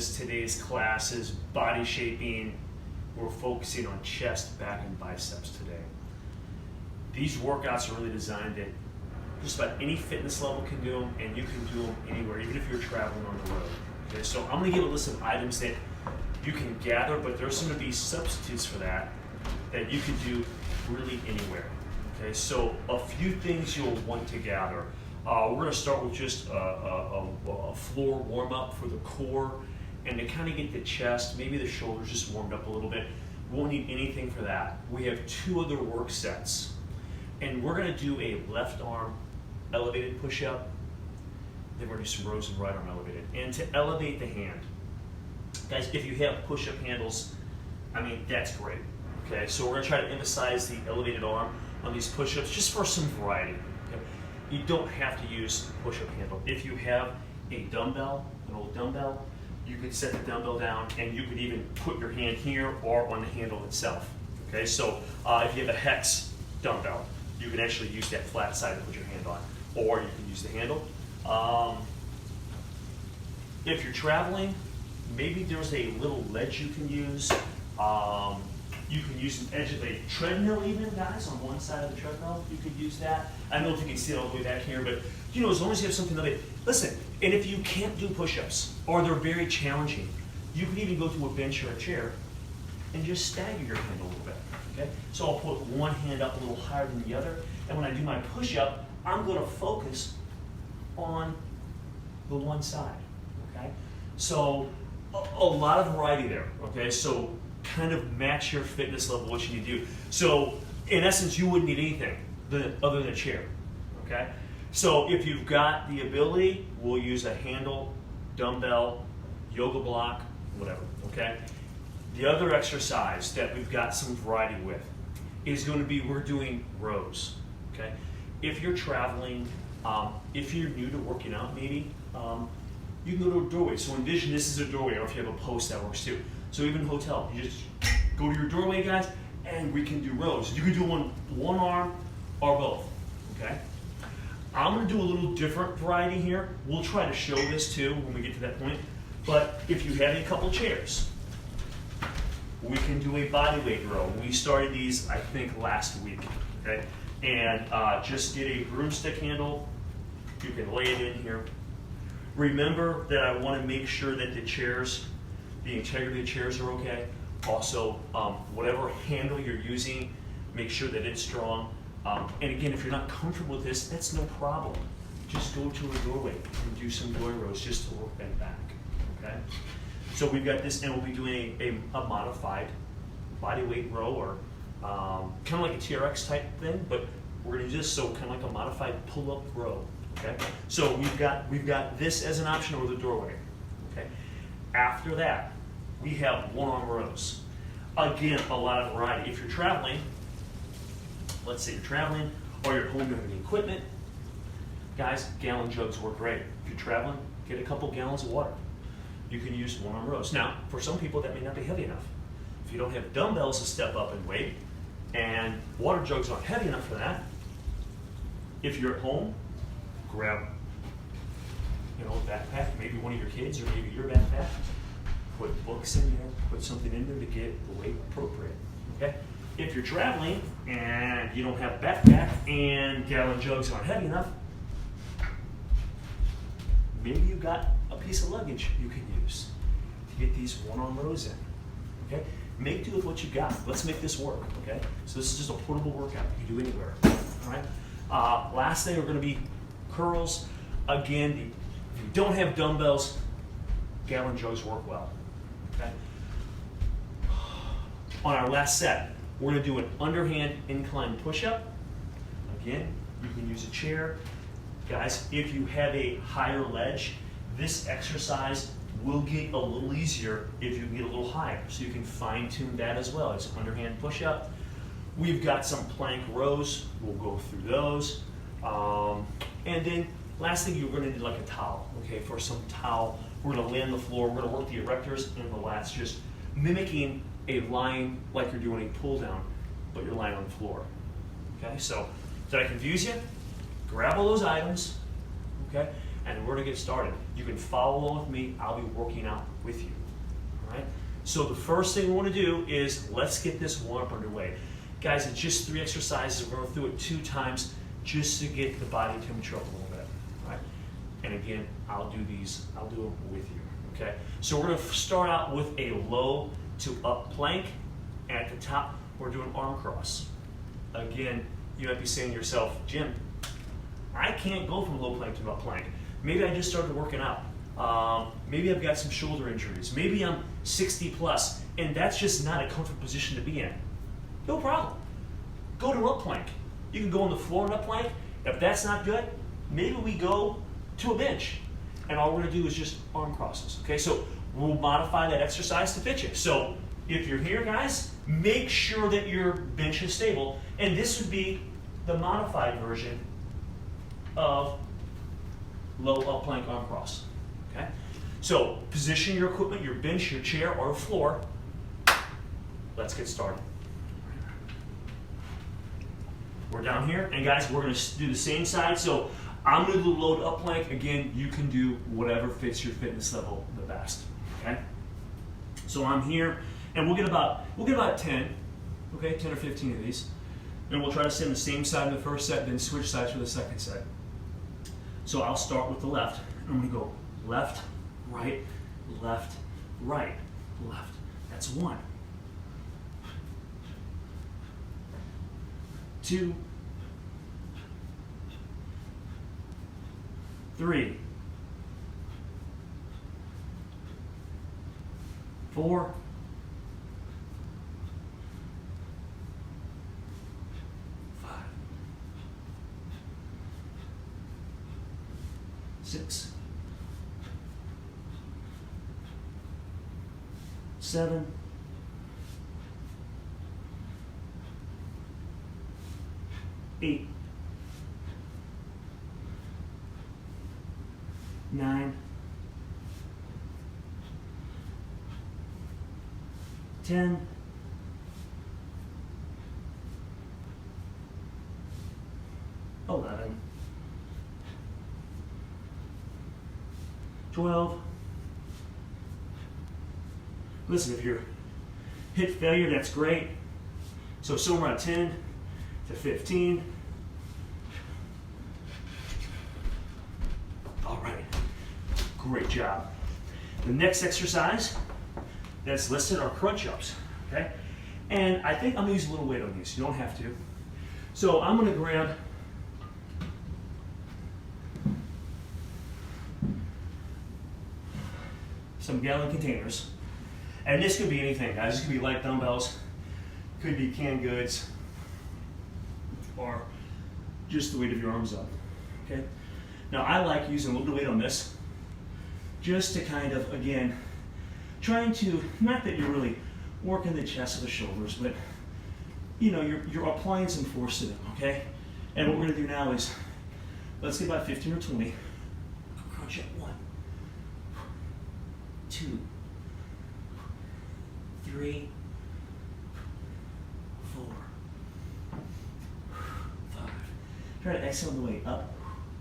Fitness. Today's class is body shaping. We're focusing on chest, back, and biceps today. These workouts are really designed that just about any fitness level can do them, and you can do them anywhere, even if you're traveling on the road. Okay, so I'm going to give a list of items that you can gather, but there's going to be substitutes for that you can do really anywhere. Okay, so a few things you'll want to gather. We're going to start with just a floor warm-up for the core and to kind of get the chest, maybe the shoulders just warmed up a little bit. We won't need anything for that. We have two other work sets. And we're going to do a left arm elevated push-up. Then we're going to do some rows and right arm elevated. And to elevate the hand, guys, if you have push-up handles, I mean, that's great. Okay, so we're going to try to emphasize the elevated arm on these push-ups just for some variety. Okay? You don't have to use push-up handle. If you have a dumbbell, an old dumbbell, you could set the dumbbell down and you could even put your hand here or on the handle itself. Okay, so if you have a hex dumbbell, you can actually use that flat side to put your hand on, or you can use the handle. If you're traveling, maybe there's a little ledge you can use. You can use an edge of a treadmill even, guys, on one side of the treadmill. You could use that. I don't know if you can see it all the way back here, but you know, as long as you have something like that. Listen, and if you can't do push-ups, or they're very challenging, you can even go to a bench or a chair and just stagger your hand a little bit. Okay? So I'll put one hand up a little higher than the other, and when I do my push-up, I'm going to focus on the one side. Okay? So a lot of variety there. Okay? So kind of match your fitness level, what you need to do. So in essence, you wouldn't need anything other than a chair. Okay? So if you've got the ability, we'll use a handle, dumbbell, yoga block, whatever. Okay? The other exercise that we've got some variety with is going to be, we're doing rows. Okay? If you're traveling, if you're new to working out maybe, you can go to a doorway. So envision this is a doorway, or if you have a post, that works too. So even hotel, you just go to your doorway, guys, and we can do rows. You can do one arm or both. Okay? I'm going to do a little different variety here. We'll try to show this too when we get to that point. But if you have a couple chairs, we can do a bodyweight row. We started these, I think, last week. Okay? And just get a broomstick handle. You can lay it in here. Remember that I want to make sure that the chairs, the integrity of the chairs are okay. Also, whatever handle you're using, make sure that it's strong. And again, if you're not comfortable with this, that's no problem. Just go to a doorway and do some doorway rows just to work that back. Okay? So we've got this, and we'll be doing a modified body weight row, or kind of like a TRX type thing, but we're going to do this so kind of like a modified pull-up row. Okay? So we've got this as an option over the doorway. Okay? After that, we have one-arm rows. Again, a lot of variety. If you're traveling, let's say you're traveling, or you're home, you have any equipment, guys, gallon jugs work great. If you're traveling, get a couple gallons of water. You can use one-arm rows. Now, for some people, that may not be heavy enough. If you don't have dumbbells to step up in weight, and water jugs aren't heavy enough for that, if you're at home, grab, a backpack, maybe one of your kids, or maybe your backpack. Put books in there, put something in there to get the weight appropriate. Okay? If you're traveling and you don't have a backpack and gallon jugs aren't heavy enough, maybe you've got a piece of luggage you can use to get these one-arm rows in. Okay? Make do with what you got. Let's make this work. Okay? So this is just a portable workout you can do anywhere. All right? Last thing, we're going to be curls. Again, if you don't have dumbbells, gallon jugs work well. Okay? On our last set, we're going to do an underhand incline push-up. Again, you can use a chair. Guys, if you have a higher ledge, this exercise will get a little easier if you can get a little higher. So you can fine-tune that as well. It's an underhand push-up. We've got some plank rows. We'll go through those. And then last thing, you're going to need like a towel. Okay, for some towel, we're going to lay on the floor. We're going to work the erectors and the lats, just mimicking a line like you're doing a pull down, but you're lying on the floor. Okay, so did I confuse you? Grab all those items. Okay, and we're gonna get started. You can follow along with me. I'll be working out with you, all right? So the first thing we wanna do is let's get this warm-up underway. Guys, it's just 3 exercises. We're going through it 2 times just to get the body temperature up a little bit, right? And again, I'll do them with you, okay? So we're gonna start out with a low to up plank. At the top, we're doing arm cross. Again, you might be saying to yourself, Jim, I can't go from low plank to up plank. Maybe I just started working out. Maybe I've got some shoulder injuries. Maybe I'm 60 plus, and that's just not a comfortable position to be in. No problem. Go to up plank. You can go on the floor and up plank. If that's not good, maybe we go to a bench. And all we're gonna do is just arm crosses, okay? So we'll modify that exercise to fit you. So if you're here, guys, make sure that your bench is stable. And this would be the modified version of low up plank arm cross, okay? So position your equipment, your bench, your chair, or floor. Let's get started. We're down here, and guys, we're gonna do the same side. So I'm gonna do the low to up plank. Again, you can do whatever fits your fitness level the best, okay? So I'm here. And we'll get about 10, okay, 10 or 15 of these. And we'll try to stay on the same side in the first set, then switch sides for the second set. So I'll start with the left. I'm gonna go left, right, left, right, left. That's 1. 2, 3, 4, 6, 7, 8, 9, 10, 11, 12. Listen, if you're hit failure, that's great. So somewhere around 10 to 15. All right, great job. The next exercise that's listed are crunch ups, okay? And I think I'm gonna use a little weight on these. You don't have to. So I'm gonna grab some gallon containers. And this could be anything, guys. This could be light dumbbells, could be canned goods, or just the weight of your arms up, okay? Now I like using a little bit of weight on this, just to kind of, again, trying to, not that you're really working the chest or the shoulders, but you know, you're applying some force to them, okay? And what we're gonna do now is, let's get about 15 or 20. Crunch up 1, 2, 3, 4, 5. Try to exhale the way up.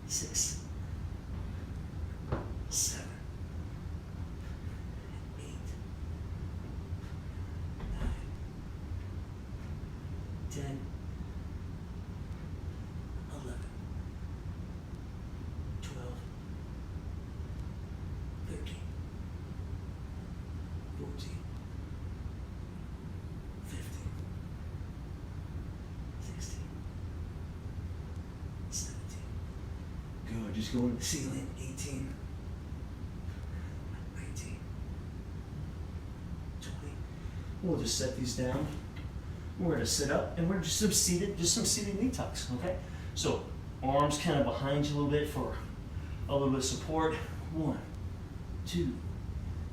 6, 7, 8, 9, 10, 11, 12, 13, 14, 15, 16, 17. Good, just going to the ceiling. 18, 19, 20. We'll just set these down. We're gonna sit up and we're just some seated knee tucks, okay? So arms kind of behind you a little bit for a little bit of support. 1, 2,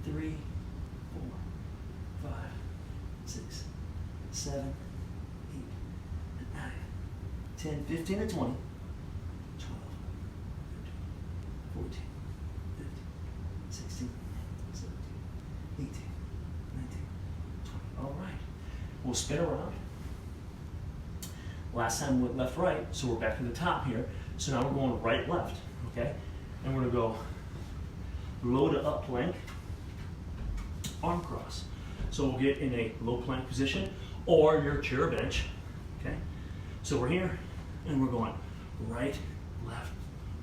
3, 4, 5, 6, 7, 8, 9, 10, 15 and 20, 12, 13, 14, 15, 16, 17, 18, 19, 20. All right. We'll spin around. Last time we went left, right, so we're back to the top here. So now we're going right, left, okay? And we're gonna go low to up plank, arm cross. So we'll get in a low plank position or your chair or bench, okay? So we're here and we're going right, left,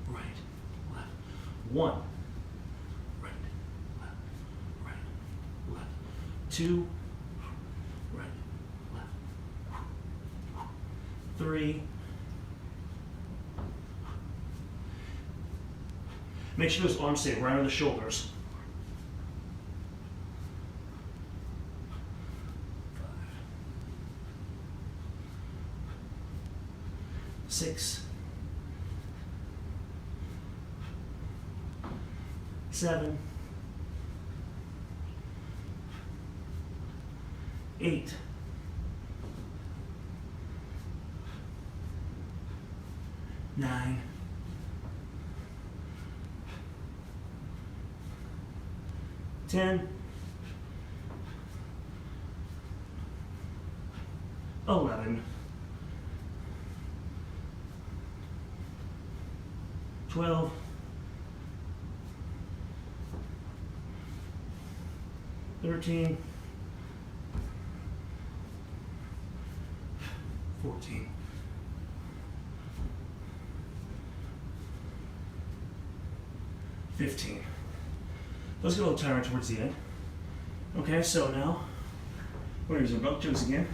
right, left. 1, right, left, right, left. 2, right, left. 3. Make sure those arms stay right on the shoulders. 5, 6, 7, 8, 9, 10, 11, 12, 13, 14, 15. Those get a little tiring towards the end. Okay, so now we're gonna use our belt jugs again.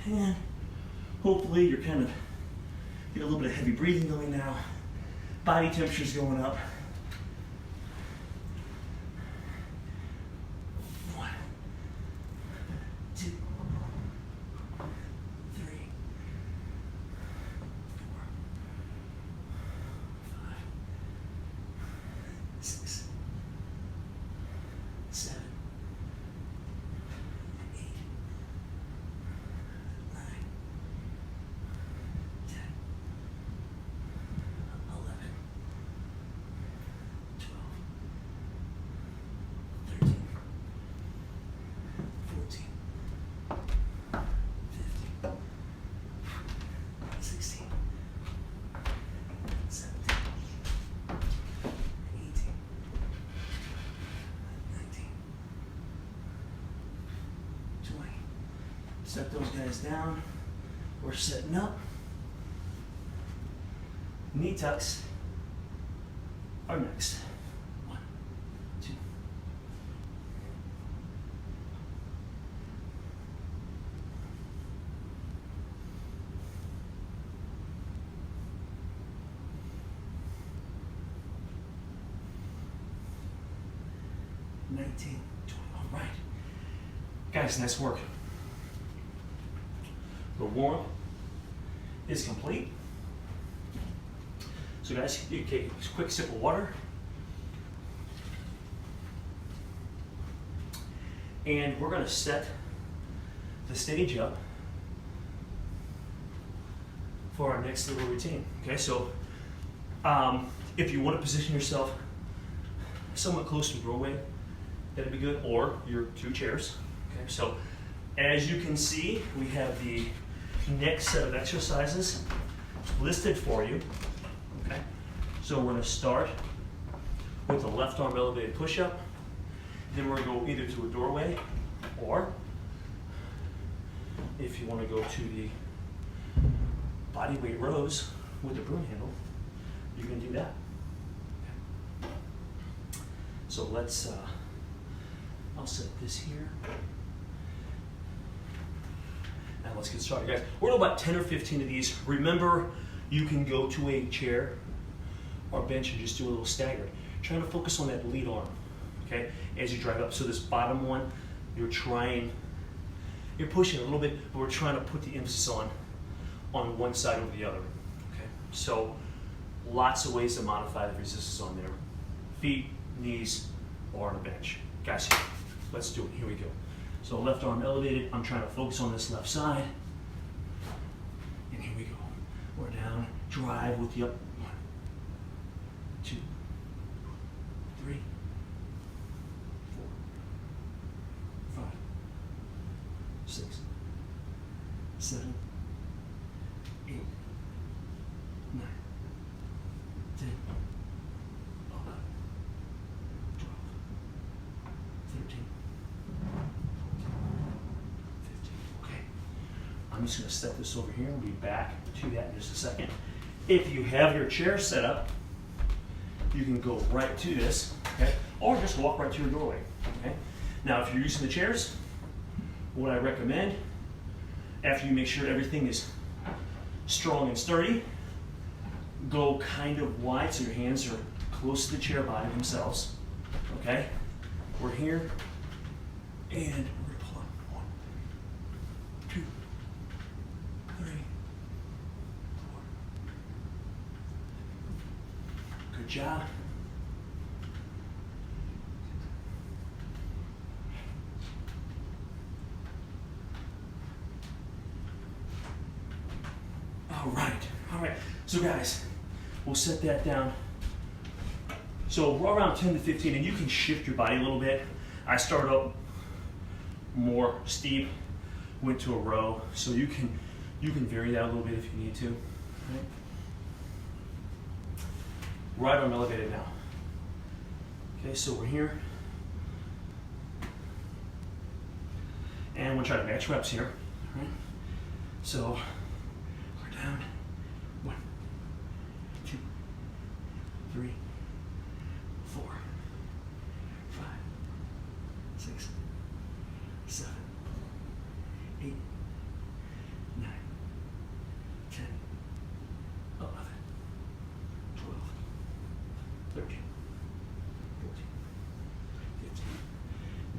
And hopefully you're kind of getting a little bit of heavy breathing going now. Body temperature's going up. 1, 2, 3, 4, 5, 6, 7, 8, 9, 10, 11, 12, 13, 14, 15, 16, 17, 18, 19, 20. Set those guys down. We're setting up. Knee tucks are next. 1, 2. $19, $20. All right. Guys, nice work. The warm is complete. So guys, you take a quick sip of water. And we're gonna set the stage up for our next little routine. Okay, so if you want to position yourself somewhat close to the doorway, that'd be good, or your 2 chairs. Okay, so as you can see, we have the next set of exercises listed for you. Okay, so we're going to start with the left arm elevated push-up. Then we're going to go either to a doorway, or if you want to go to the body weight rows with the broom handle, you can do that. Okay. So let's, I'll set this here. And let's get started, guys. We're going to do about 10 or 15 of these. Remember, you can go to a chair or bench and just do a little stagger. Trying to focus on that lead arm, okay, as you drive up. So this bottom one, you're pushing a little bit, but we're trying to put the emphasis on one side over the other, okay? So lots of ways to modify the resistance on there. Feet, knees, or on a bench. Guys, let's do it. Here we go. So left arm elevated. I'm trying to focus on this left side. And here we go. We're down. Drive with the up. 1, 2, 3, 4, 5, 6, 7, 8, 9, 10, I'm just gonna set this over here and be back to that in just a second. If you have your chair set up, you can go right to this, okay? Or just walk right to your doorway, okay? Now, if you're using the chairs, what I recommend, after you make sure everything is strong and sturdy, go kind of wide so your hands are close to the chair body themselves, okay? We're here, and we're gonna pull up. 1, 2, 3, 4. Good job. All right. So guys, we'll set that down. So we're around 10 to 15, and you can shift your body a little bit. I start up more steep, went to a row, so you can vary that a little bit if you need to. Right arm elevated now. Okay, so we're here, and we'll try to match reps here. All right. So we're down. 1, 2, 3, 4, 5, 6, 7, 8, 9, 10, 11, 12, 13, 14, 15.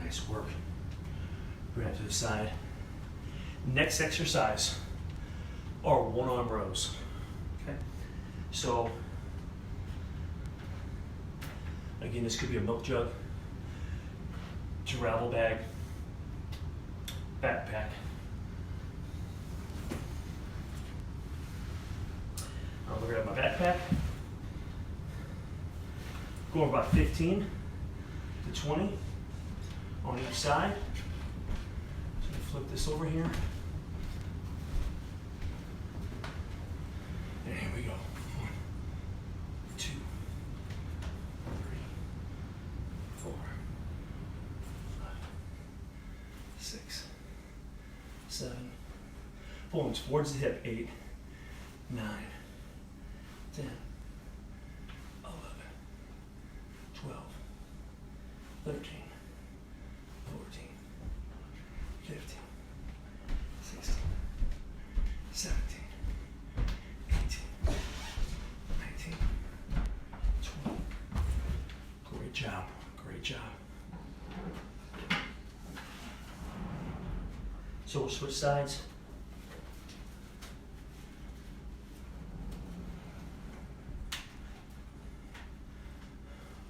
Nice work. Bring that to the side. Next exercise are one-arm rows. Okay, so again, this could be a milk jug, travel bag, backpack. I'm gonna grab my backpack, go about 15 to 20 on each side. So you flip this over here. And here we go. 1, 2, 3, 4, 5, 6, 7. Pulling towards the hip. 8, 9, 10, 11, 12, 13, 14, 15, 16, 17. 19, 20. Great job, great job. So we'll switch sides.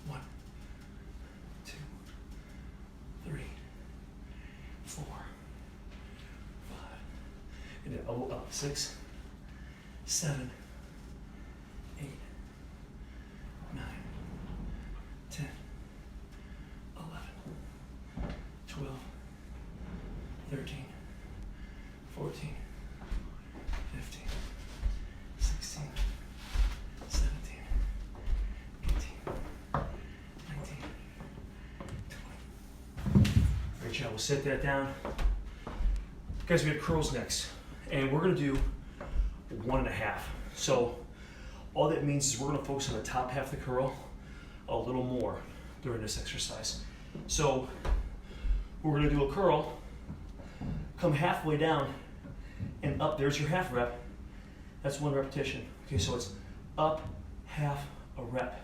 One, 2, 3, 4, 5. And then elbow up. 6, 7, 8, 9, 10, 11, 12, 13, 14, 15, 16, 17, 18, 19, 20. Great job. We'll set that down. Guys, we have curls next, and we're going to do 1.5. So all that means is we're going to focus on the top half of the curl a little more during this exercise. So we're going to do a curl, come halfway down and up. There's your half rep. That's 1 repetition. Okay, so it's up half a rep,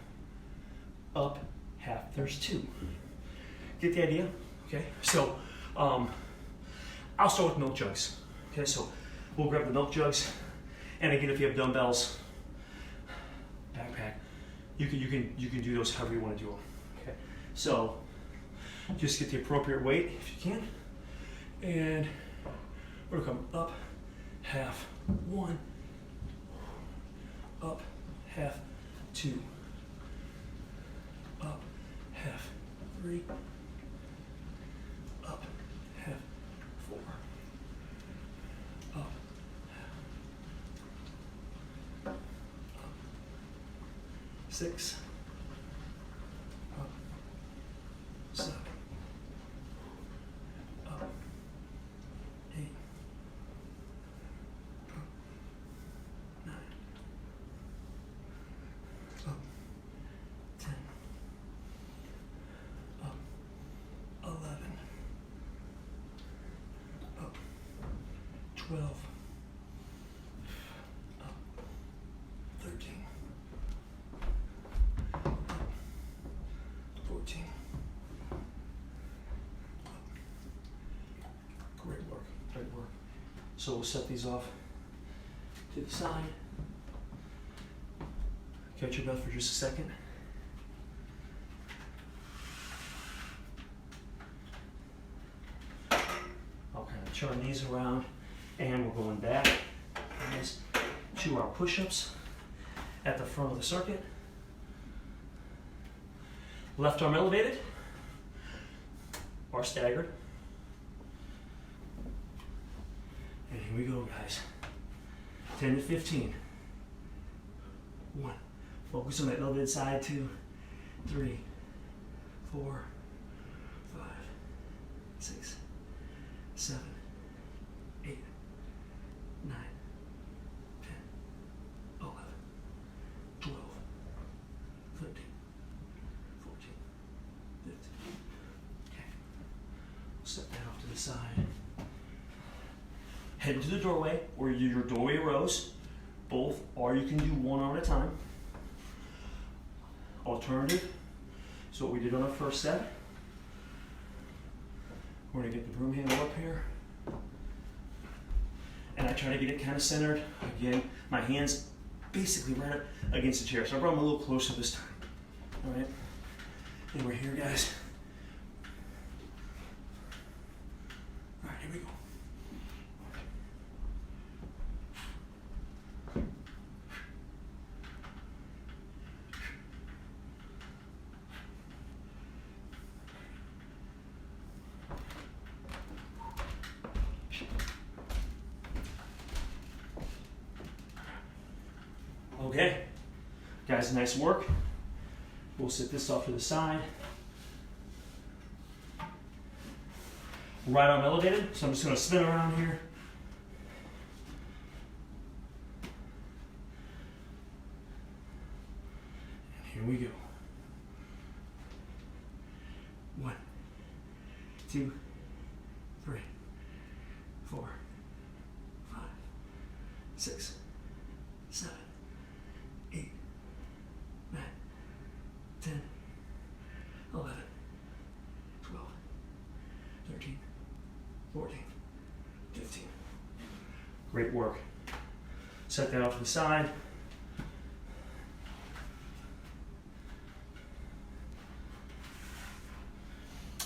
up half. There's 2. Get the idea? Okay, so I'll start with milk jugs. Okay, so we'll grab the milk jugs, and again, if you have dumbbells, backpack, you can do those however you want to do them. Okay, so just get the appropriate weight if you can, and we're gonna come up half 1, up half 2, up half 3, up half 4, up half, up 6, up 7, up 8, 12, up, 13, up, 14, up. Great work, great work. So we'll set these off to the side. Catch your breath for just a second. Okay, turn these around and we're going back to our push-ups at the front of the circuit. Left arm elevated or staggered. And here we go, guys. 10 to 15. 1. Focus on that elevated side. 2, 3, 4, 5, 6, 7, 8, 9, 10, 11, 12, 13, 14, 15. Okay. Set that off to the side. Head to the doorway or your doorway rows, both, or you can do one arm at a time. Alternative, so what we did on our first set. We're gonna get the broom handle up here. And I try to get it kind of centered. Again, my hands basically right up against the chair. So I brought them a little closer this time. All right, and we're here, guys. All right, here we go. Okay, guys, nice work. We'll set this off to the side. Right arm elevated, so I'm just going to spin around here. And here we go. 1, 2, 3, 4, 5, 6, 7, 8, 9, 10, 11, 12, 13, 14, 15. Great work. Set that off to the side.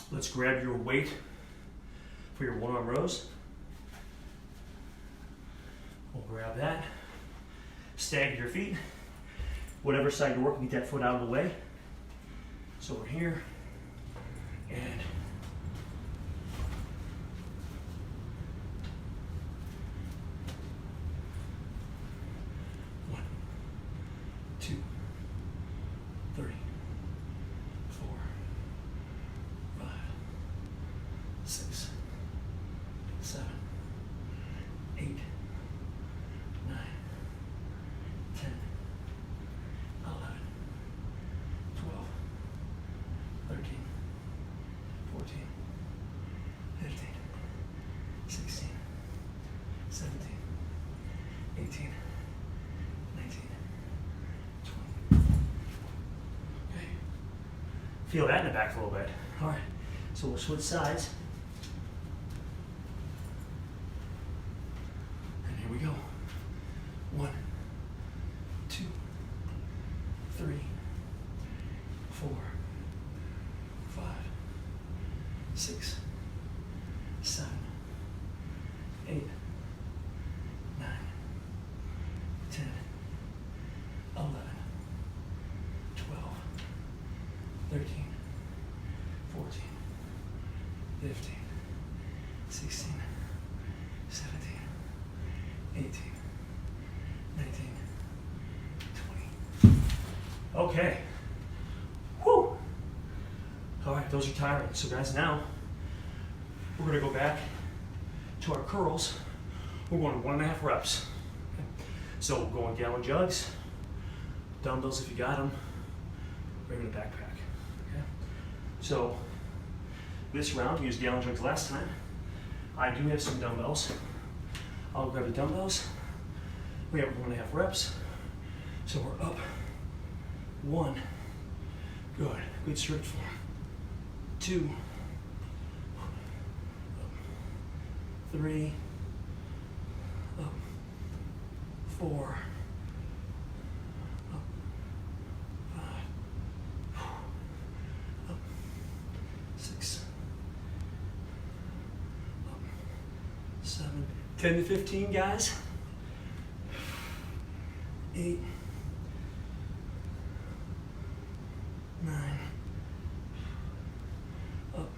Let's grab your weight for your one arm rows. We'll grab that. Stagger your feet. Whatever side you're working, get that foot out of the way. So we're here, and one, 2, 3, 4, 5, 6, 7, 8, 9, 10, 11, 12, 13, 14, 15, 16, 17, 18, 19, 20. Okay. Feel that in the back a little bit. All right. So we'll switch sides. And here we go. 1, 2, 3, 4, 5, 6, 7, 8, 9, 10, 11, 12, 13, 14, 15, 16, 17, 18, 19, 20. Okay. Whew. All right, those are tiring. So guys, now we're gonna go back to our curls. We're going to 1.5 reps. Okay. So we're going gallon jugs, dumbbells if you got them, regular backpack. Okay. So this round, we used gallon jugs last time. I do have some dumbbells. I'll grab the dumbbells. We have 1.5 reps. So we're up. 1. Good. Good strict form. 2. 3. Up. 4. Up. 5. Up. 6. Up. 7. 10 to 15, guys. 8. 9. Up.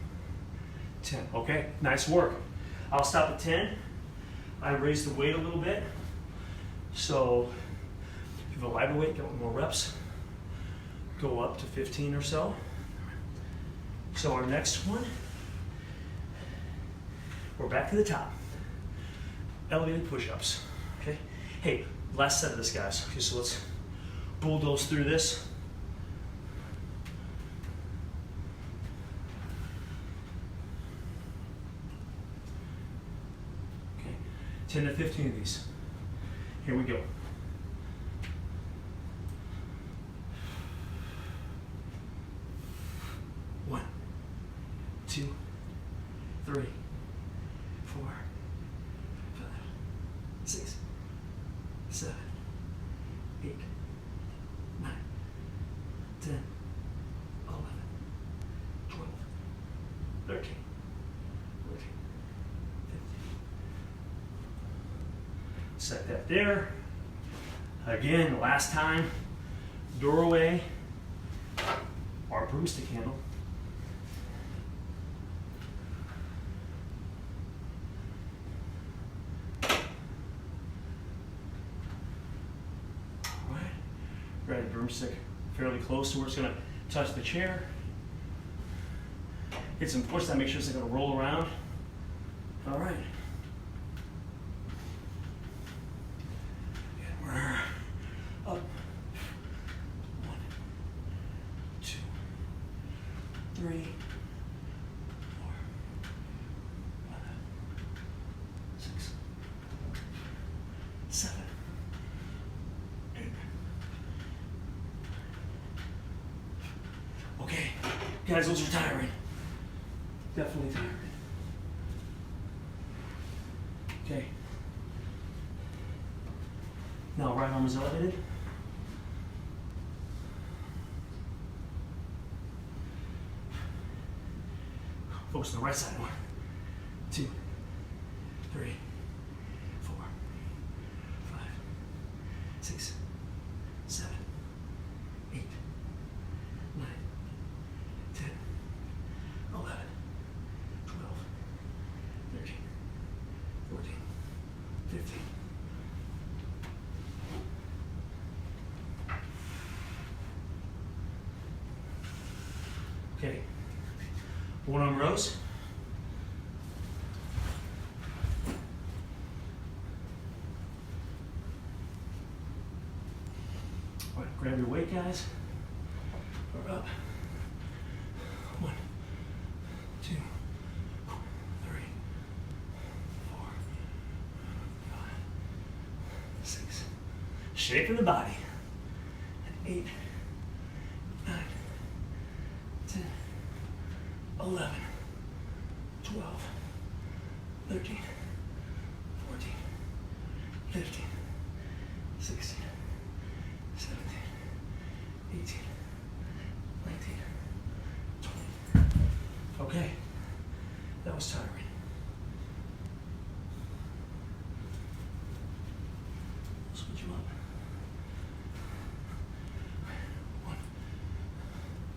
10. Okay, nice work. I'll stop at 10. I raise the weight a little bit. So if you have a lighter weight, get 1 more reps. Go up to 15 or so. So our next one, we're back to the top. Elevated push-ups, okay? Hey, last set of this, guys. Okay, so let's bulldoze through this. Okay, 10 to 15 of these. Here we go. One, 2, 3, 4, 5, 6, 7, 8, 9, 10, 11, 12, 13, 14, 15. Set that there. Again, last time, doorway, our broomstick handle. Grab the broomstick fairly close to where it's going to touch the chair. Get some push that, make sure it's going to roll around. All right. And we're up. 1, 2, 3, 4, 5, 6, 7. Okay, guys, those are tiring. Definitely tiring. Okay. Now right arm is elevated. Focus on the right side. 1, 2, 3, 4, 5, 6, 7, 8, 9, 10, 11, 12, 13, 14, 15. Okay. 1 arm rows. All right, grab your weight, guys. We're up. 1, 2, 3, 4, 5, 6. Shaping the body. 8, 9, 10, 11, 12, 13, 14, 15, 16, 17, 18, 19, 20. Okay, that was tiring. Switch you up. 1,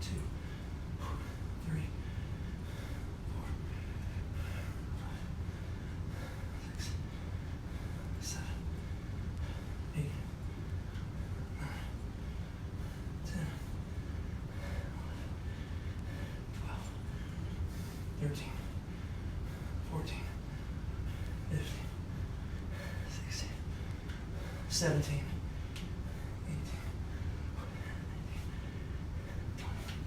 2, 3, 4, 5, 6, 7, 8, 9, 10, 12, 13, 14, 15, 16, 17, 18,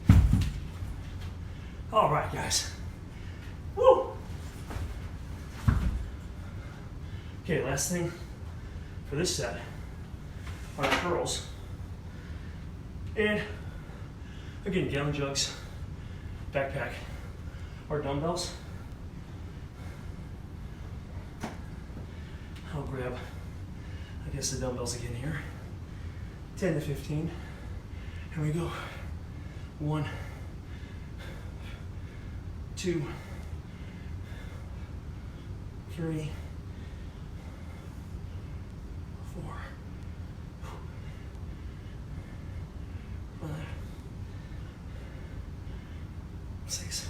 19, 20. All right, guys. Woo! Okay, last thing for this set are curls. And again, gallon jugs, backpack, or dumbbells. I'll grab, I guess, the dumbbells again here. 10 to 15. Here we go. 1, 2, 3, 4, 5, 6,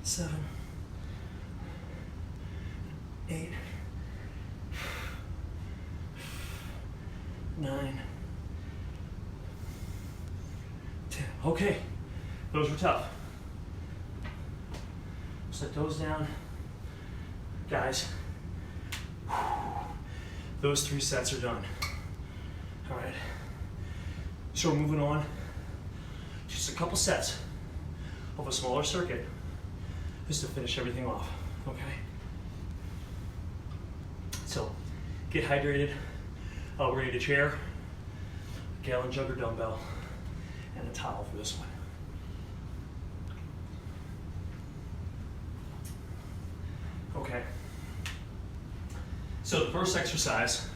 7, 8, 9, 10. Okay, those were tough. Set those down. Guys, those 3 sets are done. All right, so we're moving on. Just a couple sets of a smaller circuit just to finish everything off, okay? So, get hydrated. We're gonna need a chair, a gallon jug or dumbbell, and a towel for this one. Okay. So the first exercise,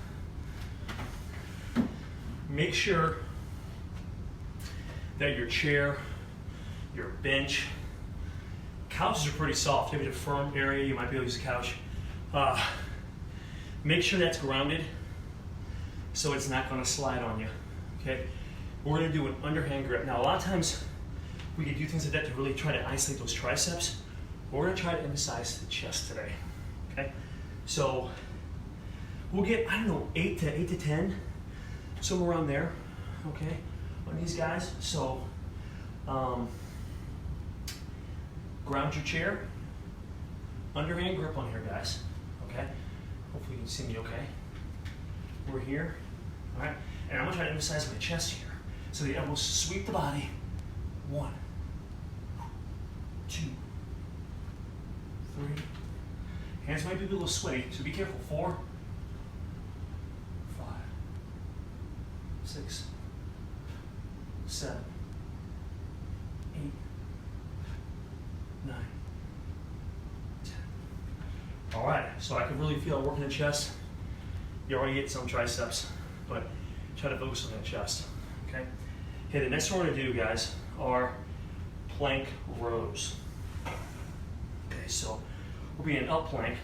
make sure that your chair, your bench, couches are pretty soft. Maybe a firm area, you might be able to use a couch. Make sure that's grounded so it's not gonna slide on you, okay? We're gonna do an underhand grip. Now, a lot of times we can do things like that to really try to isolate those triceps. We're gonna try to emphasize the chest today, okay? So we'll get, I don't know, 8 to 10, somewhere around there, okay, on these guys. So ground your chair, underhand grip on here, guys, okay? Hopefully you can see me okay. We're here, all right? And I'm gonna try to emphasize my chest here. So the elbows sweep the body. 1, 2, 3. Hands might be a little sweaty, so be careful. 4, 5, 6, 7, 8, 9, 10. All right, so I can really feel working the chest. You already get some triceps, but try to focus on that chest, okay? Okay, the next one we're gonna do, guys, are plank rows. Okay, so we'll be in up plank.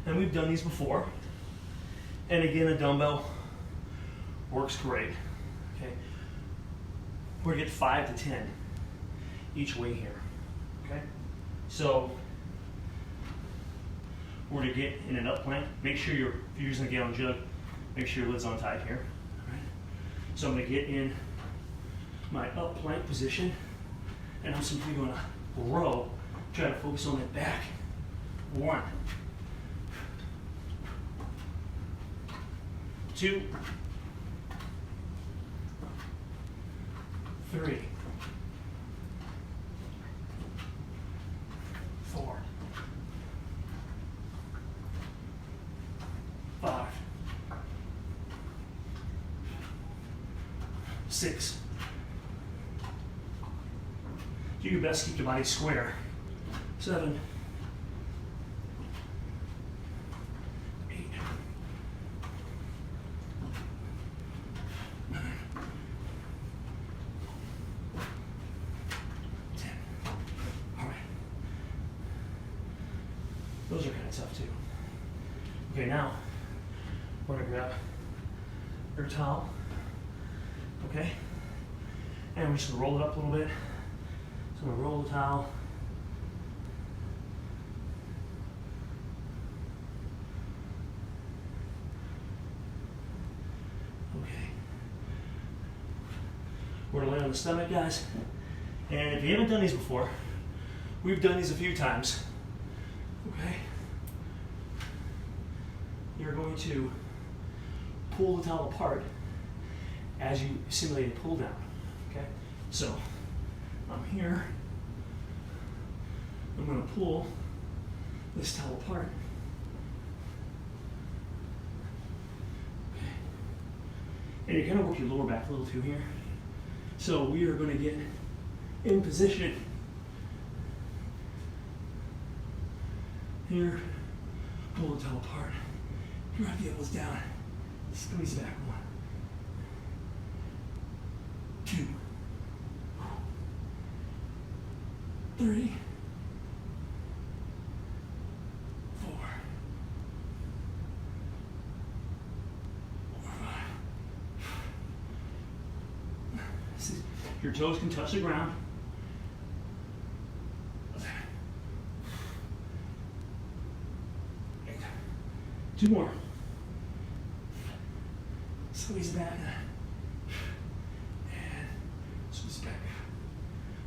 And we've done these before. And again, a dumbbell works great, okay? We're gonna get 5 to 10 each way here, okay? So we're gonna get in an up plank. Make sure if you're using a gallon jug, make sure your lid's on tight here, all right? So I'm gonna get in my up plank position, and I'm simply gonna row, try to focus on that back. 1, 2, 3, 4, 5, 6. Do your best to keep your body square. 7, 8, 9, 10. All right. Those are kind of tough too. Okay, now we're gonna grab your towel, okay? And we're just gonna roll it up a little bit. So I'm gonna roll the towel. Okay. We're gonna lay on the stomach, guys. And if you haven't done these before, we've done these a few times, okay? You're going to pull the towel apart as you simulate a pull down, okay? So I'm here, I'm going to pull this towel apart. Okay. And you're going to work your lower back a little too here. So we are going to get in position here, pull the towel apart, drive the elbows down, squeeze back. 1, 2, 3, 4, 5, 6. Your toes can touch the ground. 2 more. Squeeze back. And squeeze back.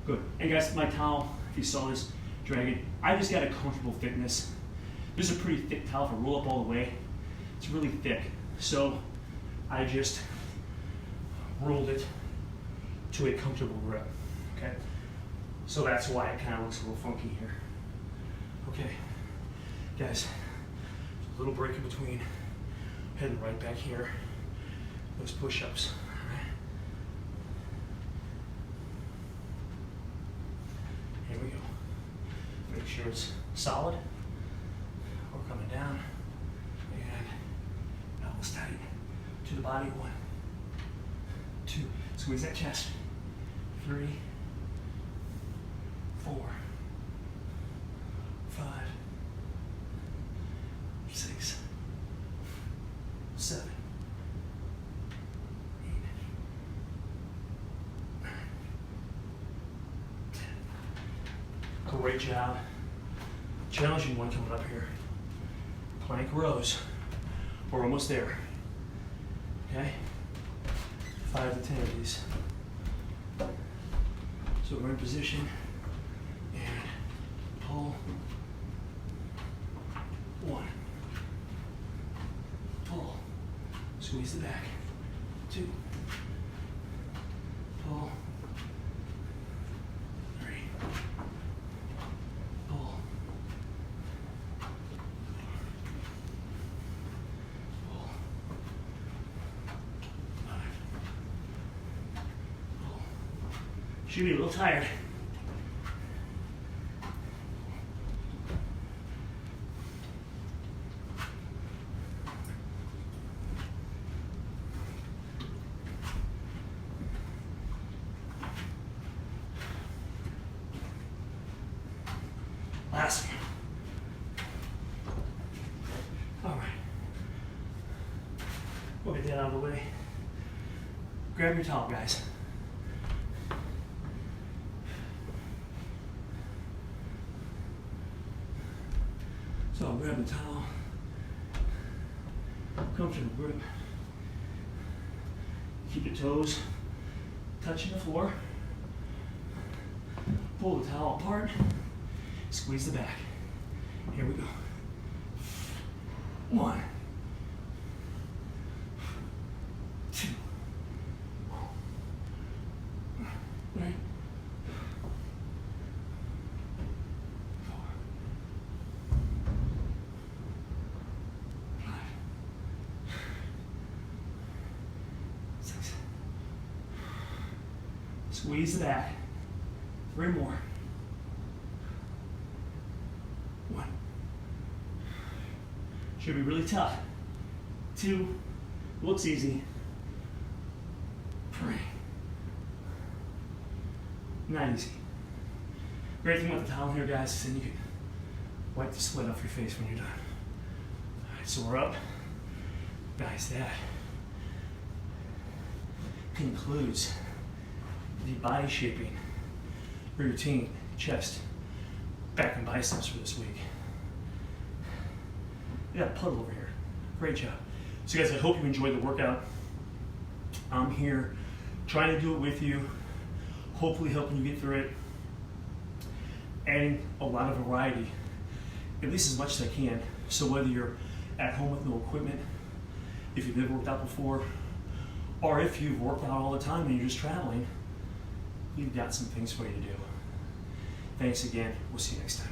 Good. And guys, my towel, if you saw this, drag it. I just got a comfortable thickness. This is a pretty thick towel. If I roll up all the way, it's really thick. So I just rolled it to a comfortable grip. Okay? So that's why it kind of looks a little funky here. Okay. Guys, a little break in between, heading right back here, those push-ups. All right. Here we go. Make sure it's solid. We're coming down, and elbows tight to the body. 1, 2, squeeze that chest. 3, 4, 5, 6, 7, 8, 9, 10. Great job. Challenging one coming up here. Plank rows. We're almost there. Okay? 5 to 10 of these. So we're in position and pull. 1. Pull. Squeeze the back. 2. Pull. 3. Pull. 5. Pull. Should be a little tired. Last one. All right. We'll get that out of the way. Grab your towel, guys. So I'll grab the towel, comfortable grip. Keep your toes touching the floor. Pull the towel apart. Squeeze the back. Here we go. 1, 2, 3, 4, 5, 6. Squeeze the back. 3 more. 1. Should be really tough. 2. Looks easy. 3. Not easy. Great thing about the towel here, guys, is then you can wipe the sweat off your face when you're done. All right, so we're up. Guys, that concludes the body shaping routine, chest, back and biceps for this week. We got a puddle over here. Great job. So guys, I hope you enjoyed the workout. I'm here trying to do it with you, hopefully helping you get through it, adding a lot of variety, at least as much as I can. So whether you're at home with no equipment, if you've never worked out before, or if you've worked out all the time and you're just traveling, we've got some things for you to do. Thanks again. We'll see you next time.